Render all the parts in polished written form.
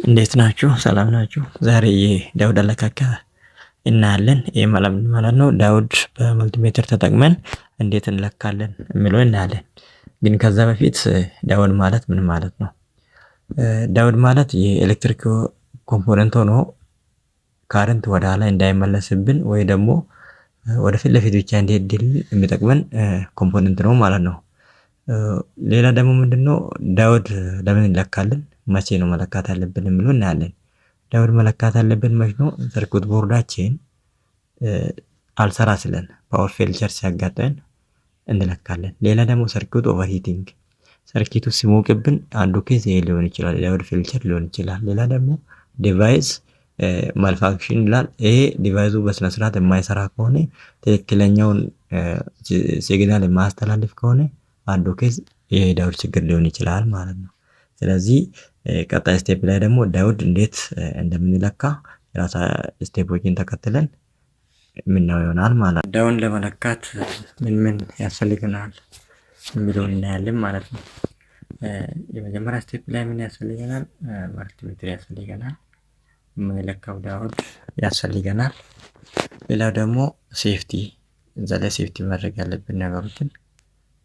እንዴት ናችሁ? ሰላም ናችሁ? ዛሬ የዳውድ አለካካ እናያለን። ይህ ማለት ነው ዳውድ በመልቲሜትር ተጠቅመን እንዴት እንለካለን የሚለው እናያለን። ግን ከዛ በፊት ዳውድ ማለት ምን ማለት ነው? ዳውድ ማለት የኤሌክትሪክ ኮምፖነንት ሆኖ ካረንት ወደ ኋላ እንዳይመለስብን ወይ ደግሞ ወደ ፊት ለፊት ብቻ እንዲሄድልን የሚጠቅመን ኮምፖነንት ነው ማለት ነው። ሌላ ደግሞ ምንድነው ዳውድ ለምን እንለካለን? መቼ ነው መለካት ያለብን የሚለው እናያለን። ዳውድ መለካት ያለብን መቼ ነው? ሰርኩት ቦርዳችን አልሰራ ስለን ፓወር ፌልቸር ሲያጋጥመን እንለካለን። ሌላ ደግሞ ሰርኩት ኦቨርሂቲንግ ሰርኪቱ ሲሞቅብን አንዱ ኬዝ ይሄ ሊሆን ይችላል፣ ዳውድ ፌልቸር ሊሆን ይችላል። ሌላ ደግሞ ዲቫይስ ማልፋንክሽን ይላል። ይሄ ዲቫይሱ በስነ ስርዓት የማይሰራ ከሆነ ትክክለኛውን ሲግናል የማያስተላልፍ ከሆነ አንዱ ኬዝ የዳውድ ችግር ሊሆን ይችላል ማለት ነው። ስለዚህ ቀጣይ ስቴፕ ላይ ደግሞ ዳውድ እንዴት እንደምንለካ የራሳ ስቴፖችን ተከትለን ምናየው ይሆናል ማለት ነው። ዳውን ለመለካት ምን ያስፈልገናል የሚለውን እናያለን ማለት ነው። የመጀመሪያ ስቴፕ ላይ ምን ያስፈልገናል? መልቲሜትር ያስፈልገናል። የምንለካው ዳውድ ያስፈልገናል። ሌላው ደግሞ ሴፍቲ፣ እዛ ላይ ሴፍቲ ማድረግ ያለብን ነገሮችን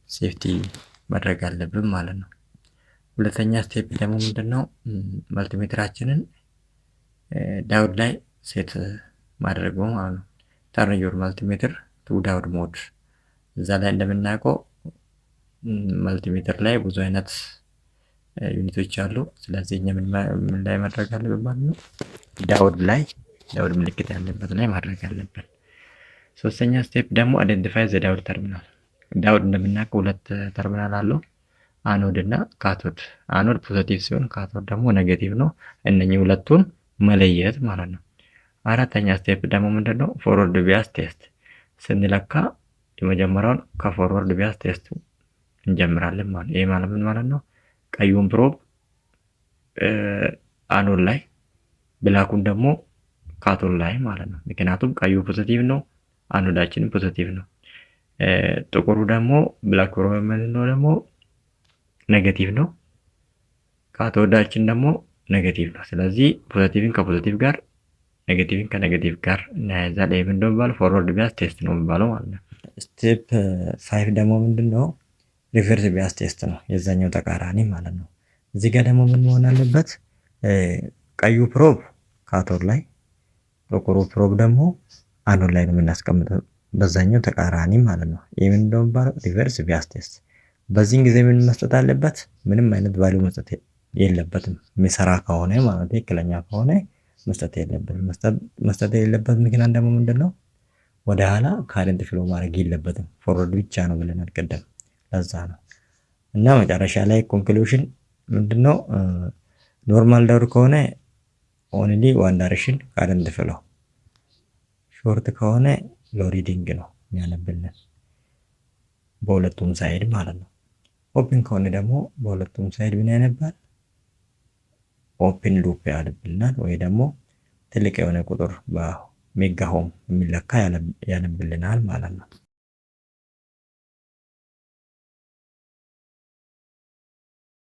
ሴፍቲ ማድረግ አለብን ማለት ነው። ሁለተኛ ስቴፕ ደግሞ ምንድነው? መልቲሜትራችንን ዳውድ ላይ ሴት ማድረግ ማለት ነው። ተርን ዮር መልቲሜትር ቱ ዳውድ ሞድ። እዛ ላይ እንደምናውቀው መልቲሜትር ላይ ብዙ አይነት ዩኒቶች አሉ። ስለዚህ እኛ ምን ላይ ማድረግ አለብን ማለት ነው? ዳውድ ምልክት ያለበት ላይ ማድረግ አለብን። ሶስተኛ ስቴፕ ደግሞ አይደንቲፋይ ዘ ዳውድ ተርሚናል። ዳውድ እንደምናውቀው ሁለት ተርሚናል አለው፣ አኖድ እና ካቶድ። አኖድ ፖዚቲቭ ሲሆን ካቶድ ደግሞ ኔጌቲቭ ነው። እነኚህ ሁለቱን መለየት ማለት ነው። አራተኛ ስቴፕ ደግሞ ምንድነው? ፎርወርድ ቢያስ ቴስት ስንለካ የመጀመሪያውን ከፎርወርድ ቢያስ ቴስት እንጀምራለን ማለት ነው። ይሄ ማለት ምን ማለት ነው? ቀዩን ፕሮብ አኖድ ላይ፣ ብላኩን ደግሞ ካቶድ ላይ ማለት ነው። ምክንያቱም ቀዩ ፖዚቲቭ ነው፣ አኖዳችንም ፖዚቲቭ ነው። ጥቁሩ ደግሞ ብላክ ፕሮብ የምንለው ደግሞ ኔጌቲቭ ነው፣ ካቶዳችን ደግሞ ኔጌቲቭ ነው። ስለዚህ ፖዚቲቭን ከፖዚቲቭ ጋር ኔጌቲቭን ከኔጌቲቭ ጋር እናያይዛለን። ይሄ ምንድነው የሚባለው? ፎርወርድ ቢያስ ቴስት ነው የሚባለው ማለት ነው። ስቴፕ 5 ደግሞ ምንድነው? ሪቨርስ ቢያስ ቴስት ነው፣ የዛኛው ተቃራኒ ማለት ነው። እዚህ ጋር ደግሞ ምን መሆን አለበት? ቀዩ ፕሮብ ካቶድ ላይ፣ ጥቁሩ ፕሮብ ደግሞ አኖድ ላይ ነው የምናስቀምጠው፣ በዛኛው ተቃራኒ ማለት ነው። ይሄ ምንድነው የሚባለው? ሪቨርስ ቢያስ ቴስት። በዚህን ጊዜ ምን መስጠት አለበት? ምንም አይነት ቫልዩ መስጠት የለበትም። የሚሰራ ከሆነ ማለት ትክክለኛ ከሆነ መስጠት የለበትም። መስጠት የሌለበት ምክንያት ደግሞ ምንድነው? ወደ ኋላ ካረንት ፍሎ ማድረግ የለበትም፣ ፎርወርድ ብቻ ነው ብለናል ቀደም። ለዛ ነው። እና መጨረሻ ላይ ኮንክሉዥን ምንድነው? ኖርማል ዳውድ ከሆነ ኦንሊ ዋን ዳይሬክሽን ካረንት ፍሎ፣ ሾርት ከሆነ ሎ ሪዲንግ ነው የሚያነብልን በሁለቱም ሳይድ ማለት ነው። ኦፕን ከሆነ ደግሞ በሁለቱም ሳይድ ምን ያነባል? ኦፕን ሉፕ ያነብልናል፣ ወይ ደግሞ ትልቅ የሆነ ቁጥር በሜጋ ሆም የሚለካ ያነብልናል ማለት ነው።